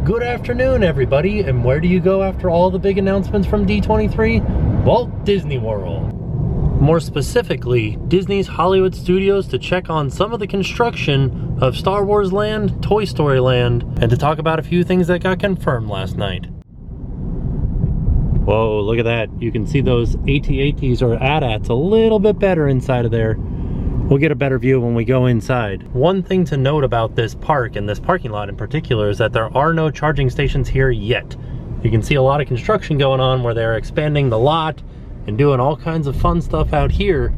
Good afternoon, everybody, and where do you go after all the big announcements from D23? Walt Disney World. More specifically, Disney's Hollywood Studios to check on some of the construction of Star Wars Land, Toy Story Land, and to talk about a few things that got confirmed last night. Whoa, look at that. You can see those AT-ATs or AT-ATs a little bit better inside of there. We'll get a better view when we go inside. One thing to note about this park and this parking lot in particular is that there are no charging stations here yet. You can see a lot of construction going on where they're expanding the lot and doing all kinds of fun stuff out here.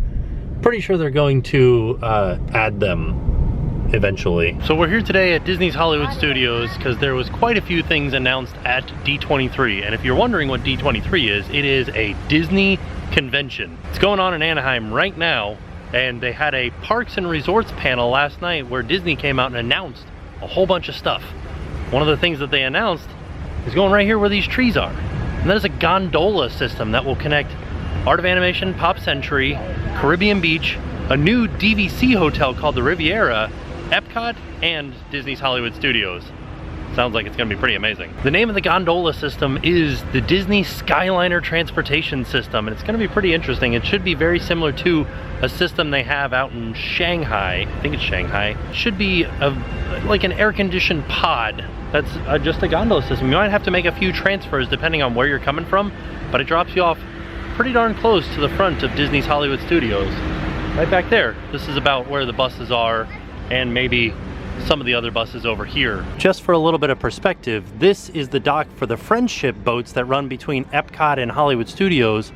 Pretty sure they're going to add them eventually. So we're here today at Disney's Hollywood Studios because there was quite a few things announced at D23. And if you're wondering what D23 is, it is a Disney convention. It's going on in Anaheim right now. And they had a Parks and Resorts panel last night where Disney came out and announced a whole bunch of stuff. One of the things that they announced is going right here where these trees are. And that is a gondola system that will connect Art of Animation, Pop Century, Caribbean Beach, a new DVC hotel called the Riviera, Epcot, and Disney's Hollywood Studios. Sounds like it's gonna be pretty amazing. The name of the gondola system is the Disney Skyliner Transportation System, and it's gonna be pretty interesting. It should be very similar to a system they have out in Shanghai. I think it's Shanghai. It should be like an air-conditioned pod that's just a gondola system. You might have to make a few transfers depending on where you're coming from, but it drops you off pretty darn close to the front of Disney's Hollywood Studios. Right back there. This is about where the buses are, and maybe some of the other buses over here. Just for a little bit of perspective, this is the dock for the Friendship boats that run between Epcot and Hollywood Studios,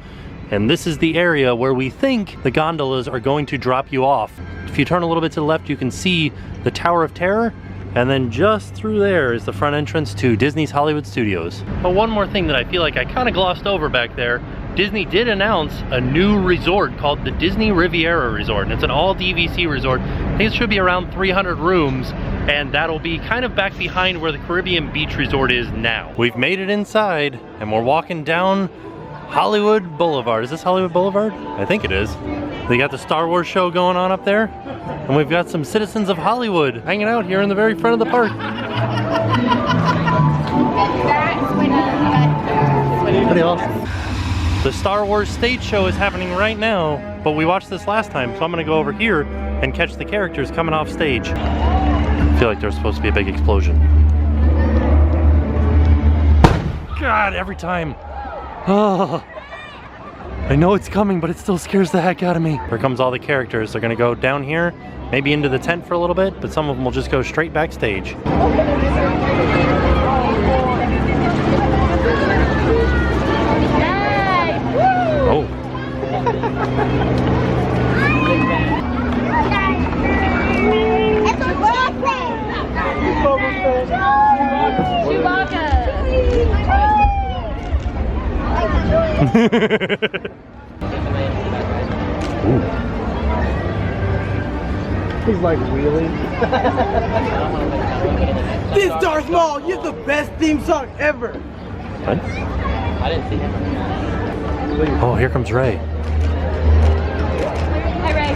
and this is the area where we think the gondolas are going to drop you off. If you turn a little bit to the left, you can see the Tower of Terror, and then just through there is the front entrance to Disney's Hollywood Studios. But one more thing that I feel like I kind of glossed over back there, Disney did announce a new resort called the Disney Riviera Resort, and it's an all DVC resort. I think it should be around 300 rooms, and that'll be kind of back behind where the Caribbean Beach Resort is now. We've made it inside, and we're walking down Hollywood Boulevard. Is this Hollywood Boulevard? I think it is. They got the Star Wars show going on up there, and we've got some citizens of Hollywood hanging out here in the very front of the park. Pretty awesome. The Star Wars stage show is happening right now, but we watched this last time, so I'm gonna go over here and catch the characters coming off stage. I feel like there's supposed to be a big explosion. God, every time. Oh, I know it's coming, but it still scares the heck out of me. Here comes all the characters. They're gonna go down here, maybe into the tent for a little bit, but some of them will just go straight backstage. Oh. He's like wheeling. This Darth Maul, you're the best theme song ever. What? I didn't see him. Oh, here comes Ray. Hi, Ray.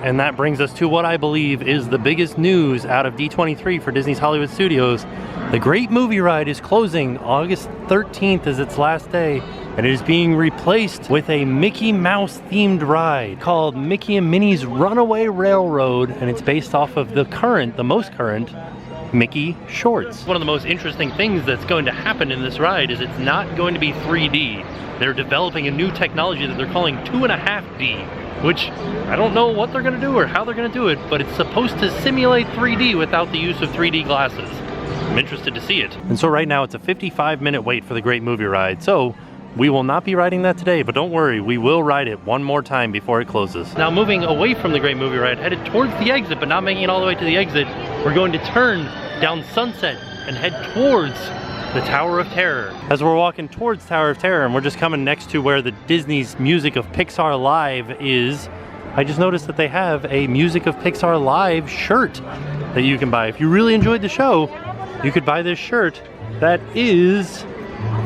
And that brings us to what I believe is the biggest news out of D23 for Disney's Hollywood Studios. The Great Movie Ride is closing. August 13th is its last day, and it is being replaced with a Mickey Mouse themed ride called Mickey and Minnie's Runaway Railroad, and it's based off of the most current Mickey shorts. One of the most interesting things that's going to happen in this ride is it's not going to be 3D. They're developing a new technology that they're calling 2.5D, which I don't know what they're gonna do or how they're gonna do it, but it's supposed to simulate 3D without the use of 3D glasses. I'm interested to see it. And so right now it's a 55-minute wait for the Great Movie Ride, so we will not be riding that today, but don't worry, we will ride it one more time before it closes. Now moving away from the Great Movie Ride, headed towards the exit, but not making it all the way to the exit, we're going to turn down Sunset and head towards the Tower of Terror. As we're walking towards Tower of Terror, and we're just coming next to where the Disney's Music of Pixar Live is, I just noticed that they have a Music of Pixar Live shirt that you can buy. If you really enjoyed the show, you could buy this shirt that is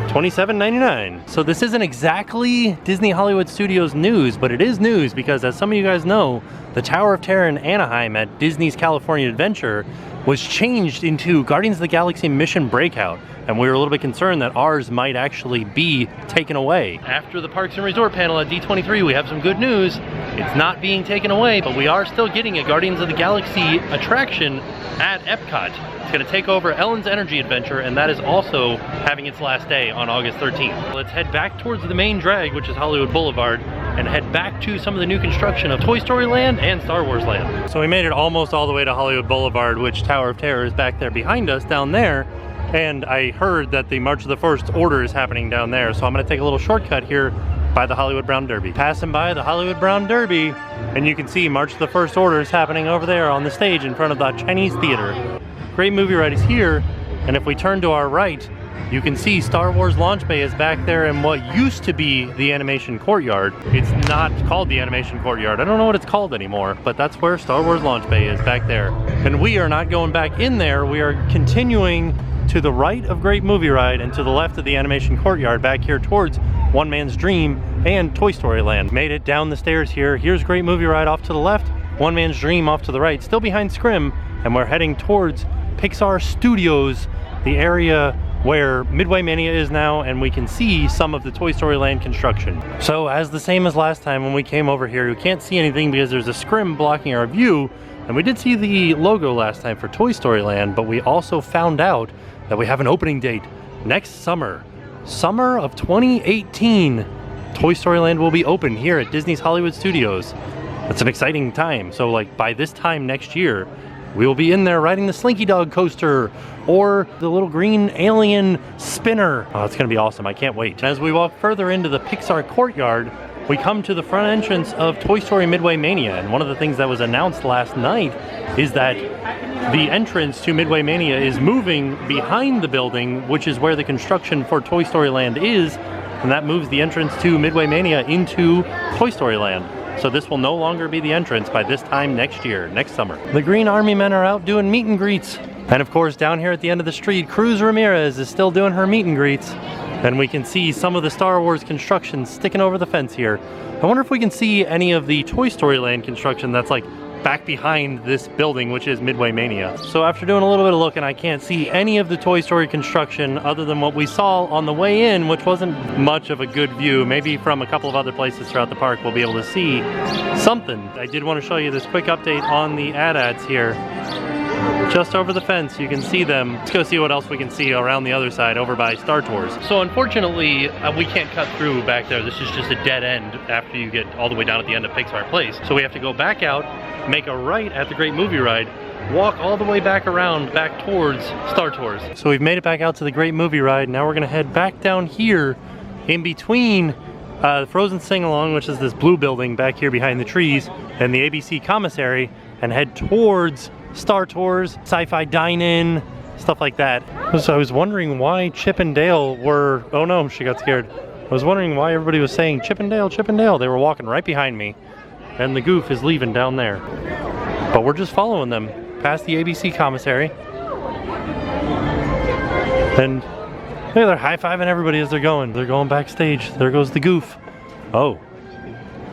$27.99. So this isn't exactly Disney Hollywood Studios news, but it is news because, as some of you guys know, the Tower of Terror in Anaheim at Disney's California Adventure was changed into Guardians of the Galaxy Mission Breakout, and we were a little bit concerned that ours might actually be taken away. After the Parks and Resort panel at D23, we have some good news. It's not being taken away, but we are still getting a Guardians of the Galaxy attraction at Epcot. It's going to take over Ellen's Energy Adventure, and that is also having its last day on August 13th. Let's head back towards the main drag, which is Hollywood Boulevard, and head back to some of the new construction of Toy Story Land and Star Wars Land. So we made it almost all the way to Hollywood Boulevard, which Tower of Terror is back there behind us down there. And I heard that the March of the First Order is happening down there, so I'm going to take a little shortcut here by the Hollywood Brown Derby. Passing by the Hollywood Brown Derby, and you can see March of the First Order is happening over there on the stage in front of the Chinese Theater. Great Movie Ride is here, and if we turn to our right, you can see Star Wars Launch Bay is back there in what used to be the Animation Courtyard. It's not called the Animation Courtyard. I don't know what it's called anymore, but that's where Star Wars Launch Bay is back there. And we are not going back in there. We are continuing to the right of Great Movie Ride and to the left of the Animation Courtyard back here towards One Man's Dream and Toy Story Land. Made it down the stairs here. Here's Great Movie Ride off to the left, One Man's Dream off to the right, still behind Scrim, and we're heading towards Pixar Studios, the area where Midway Mania is now, and we can see some of the Toy Story Land construction. So as the same as last time when we came over here, we can't see anything because there's a scrim blocking our view, and we did see the logo last time for Toy Story Land, but we also found out that we have an opening date next summer. Summer of 2018, Toy Story Land will be open here at Disney's Hollywood Studios. That's an exciting time. So like by this time next year, we will be in there riding the Slinky Dog coaster or the little green alien spinner. Oh, it's gonna be awesome, I can't wait. As we walk further into the Pixar courtyard, we come to the front entrance of Toy Story Midway Mania, and one of the things that was announced last night is that the entrance to Midway Mania is moving behind the building, which is where the construction for Toy Story Land is, and that moves the entrance to Midway Mania into Toy Story Land. So this will no longer be the entrance by this time next year, next summer. The Green Army men are out doing meet and greets. And of course, down here at the end of the street, Cruz Ramirez is still doing her meet and greets. And we can see some of the Star Wars construction sticking over the fence here. I wonder if we can see any of the Toy Story Land construction that's like back behind this building, which is Midway Mania. So after doing a little bit of looking, I can't see any of the Toy Story construction other than what we saw on the way in, which wasn't much of a good view. Maybe from a couple of other places throughout the park we'll be able to see something. I did want to show you this quick update on the AT-ATs here. Just over the fence, you can see them. Let's go see what else we can see around the other side over by Star Tours. So unfortunately, we can't cut through back there. This is just a dead end after you get all the way down at the end of Pixar Place. So we have to go back out, make a right at the Great Movie Ride, walk all the way back around, back towards Star Tours. So we've made it back out to the Great Movie Ride. Now we're gonna head back down here in between Frozen Sing-Along, which is this blue building back here behind the trees, and the ABC Commissary, and head towards Star Tours, Sci-Fi Dine-In, stuff like that. So I was wondering why Chip and Dale were, oh no, she got scared. I was wondering why everybody was saying Chip and Dale, Chip and Dale. They were walking right behind me, and the goof is leaving down there. But we're just following them past the ABC Commissary. And hey, they're high-fiving everybody as they're going. They're going backstage. There goes the goof. Oh,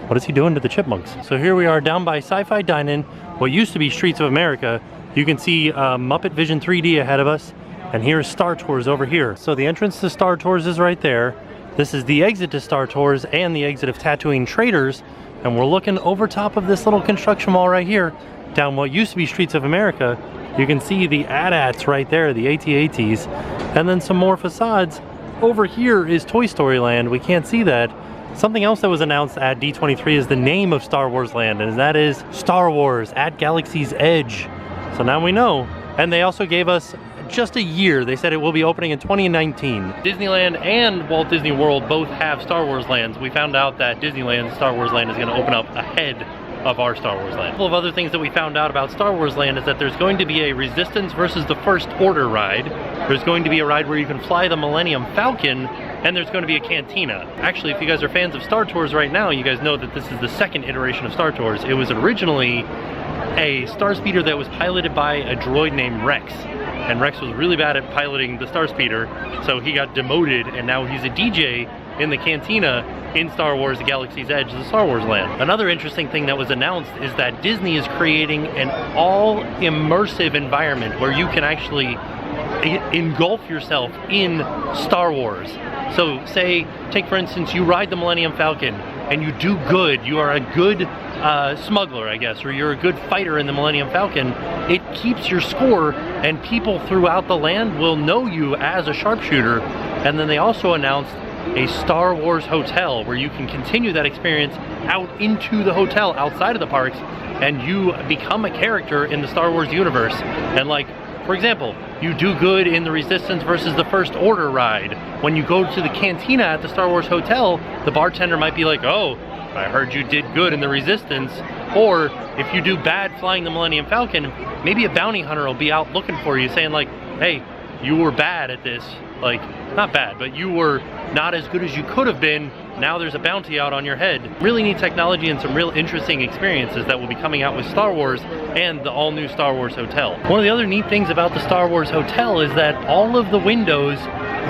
what is he doing to the chipmunks? So here we are down by Sci-Fi Dine-In, what used to be Streets of America. You can see Muppet Vision 3D ahead of us, and here's Star Tours over here. So the entrance to Star Tours is right there. This is the exit to Star Tours and the exit of Tatooine Traders, and we're looking over top of this little construction wall right here, down what used to be Streets of America. You can see the AT-ATs right there, the AT-ATs, and then some more facades. Over here is Toy Story Land. We can't see that. Something else that was announced at D23 is the name of Star Wars Land, and that is Star Wars at Galaxy's Edge. So now we know. And they also gave us just a year. They said it will be opening in 2019. Disneyland and Walt Disney World both have Star Wars lands. We found out that Disneyland's Star Wars Land is going to open up ahead of our Star Wars Land. A couple of other things that we found out about Star Wars Land is that there's going to be a Resistance versus the First Order ride. There's going to be a ride where you can fly the Millennium Falcon, and there's going to be a cantina. Actually, if you guys are fans of Star Tours right now, you guys know that this is the second iteration of Star Tours. It was originally a Star Speeder that was piloted by a droid named Rex. and Rex was really bad at piloting the Star Speeder, so he got demoted, and now he's a DJ in the cantina in Star Wars: The Galaxy's Edge, the Star Wars land. Another interesting thing that was announced is that Disney is creating an all-immersive environment where you can actually engulf yourself in Star Wars. So say, take for instance, you ride the Millennium Falcon and you do good, you are a good smuggler, I guess, or you're a good fighter in the Millennium Falcon. It keeps your score, and people throughout the land will know you as a sharpshooter. And then they also announced a Star Wars hotel where you can continue that experience out into the hotel outside of the parks, and you become a character in the Star Wars universe. And like, for example, you do good in the Resistance versus the First Order ride. When you go to the cantina at the Star Wars hotel, the bartender might be like, oh, I heard you did good in the Resistance. Or if you do bad flying the Millennium Falcon, maybe a bounty hunter will be out looking for you saying like, hey, you were bad at this. Like, not bad, but you were not as good as you could have been. Now there's a bounty out on your head. Really neat technology and some real interesting experiences that will be coming out with Star Wars and the all-new Star Wars Hotel. One of the other neat things about the Star Wars Hotel is that all of the windows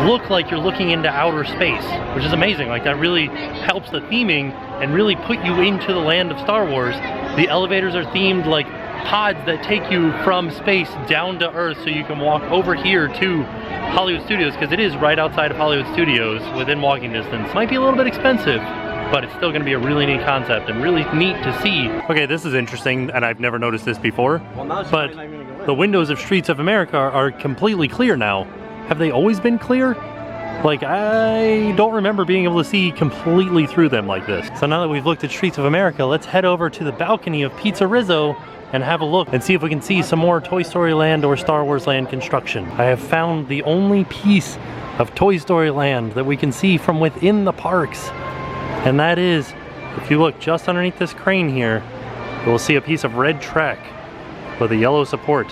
look like you're looking into outer space, which is amazing. Like, that really helps the theming and really put you into the land of Star Wars. The elevators are themed like pods that take you from space down to Earth, so you can walk over here to Hollywood Studios, because it is right outside of Hollywood Studios, within walking distance. Might be a little bit expensive, but it's still going to be a really neat concept and really neat to see. Okay, this is interesting, and I've never noticed this before, but the windows of Streets of America are completely clear now. Have they always been clear? Like, I don't remember being able to see completely through them like this. So now that we've looked at Streets of America, let's head over to the balcony of Pizza Rizzo and have a look and see if we can see some more Toy Story Land or Star Wars Land construction. I have found the only piece of Toy Story Land that we can see from within the parks, and that is, if you look just underneath this crane here, you will see a piece of red track with a yellow support.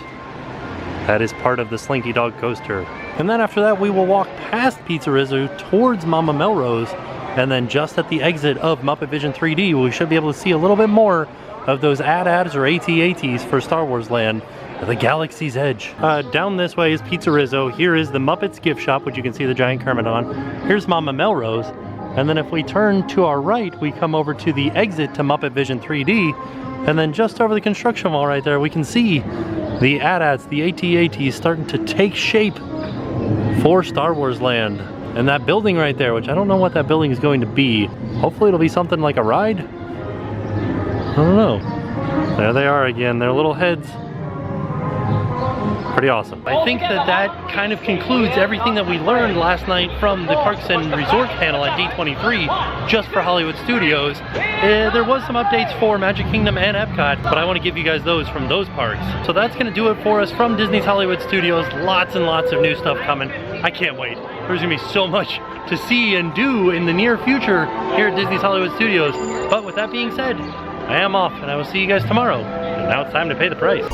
That is part of the Slinky Dog coaster. And then after that, we will walk past Pizza Rizzo towards Mama Melrose, and then just at the exit of Muppet Vision 3D, we should be able to see a little bit more of those AT-ATs or AT-ATs for Star Wars Land, the Galaxy's Edge. Down this way is Pizza Rizzo. Here is the Muppets gift shop, which you can see the giant Kermit on. Here's Mama Melrose. And then if we turn to our right, we come over to the exit to Muppet Vision 3D. And then just over the construction wall right there, we can see the AT-ATs, the AT-ATs starting to take shape for Star Wars Land. And that building right there, which I don't know what that building is going to be. Hopefully it'll be something like a ride. I don't know. There they are again, their little heads. Pretty awesome. I think that kind of concludes everything that we learned last night from the Parks and Resort panel at D23, just for Hollywood Studios. There was some updates for Magic Kingdom and Epcot, but I want to give you guys those from those parks. So that's going to do it for us from Disney's Hollywood Studios. Lots and lots of new stuff coming. I can't wait. There's going to be so much to see and do in the near future here at Disney's Hollywood Studios. But with that being said, I am off, and I will see you guys tomorrow. And now it's time to pay the price.